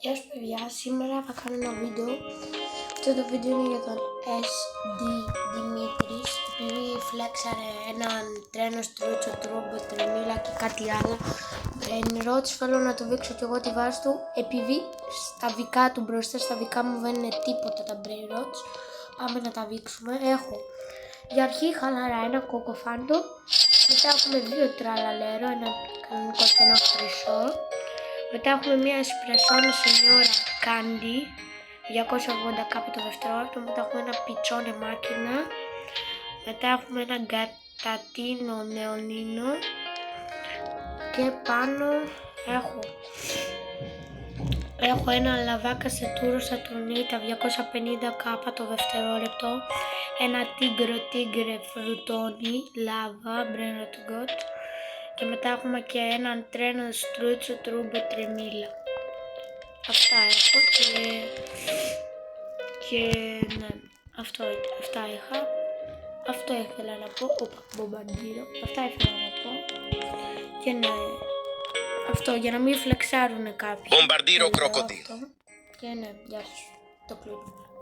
Γεια σας παιδιά, σήμερα θα κάνω ένα βίντεο. Αυτό το βίντεο είναι για τον SD Δημήτρης. Επειδή φλέξανε έναν τρένο στρούτσο, τρόμπο, τρεμίλα και κάτι άλλο brain rots, θέλω να το δείξω κι εγώ τη βάση του. Επειδή στα δικά του μπροστά, στα δικά μου δεν είναι τίποτα τα brain rots. Πάμε να τα δείξουμε. Έχω για αρχή χαλαρά ένα κοκοφάντο. Μετά έχουμε δύο τραλαλέρο, ένα κανονικό και ένα χρυσό. Μετά έχουμε μια εσπρεσόνη σενιόρα κάντι, 280 κάπου το δευτερόλεπτο. Μετά έχουμε ένα πιτσόνε μάκινα. Μετά έχουμε ένα γκατατίνο νεονίνο. Και πάνω έχω ένα λαβάκα σε τούρο σατουρνίτα, 250 κάπα το δευτερόλεπτο. Ένα τίγκρε φρουτόνι, λάβα, μπρένο του γκοτ. Και μετά έχουμε και έναν τρένο στρούτσο τρούμπο τρεμίλα. Αυτά έχω και ναι, αυτά είχα. Αυτό ήθελα να πω. Όπα, μπομπαντήρο. Αυτά ήθελα να πω. Και ναι, αυτό για να μην φλεξάρουνε κάποιοι. Μπομπαντήρο κροκοδίλο. Και ναι, γεια σας. Το κλείνω.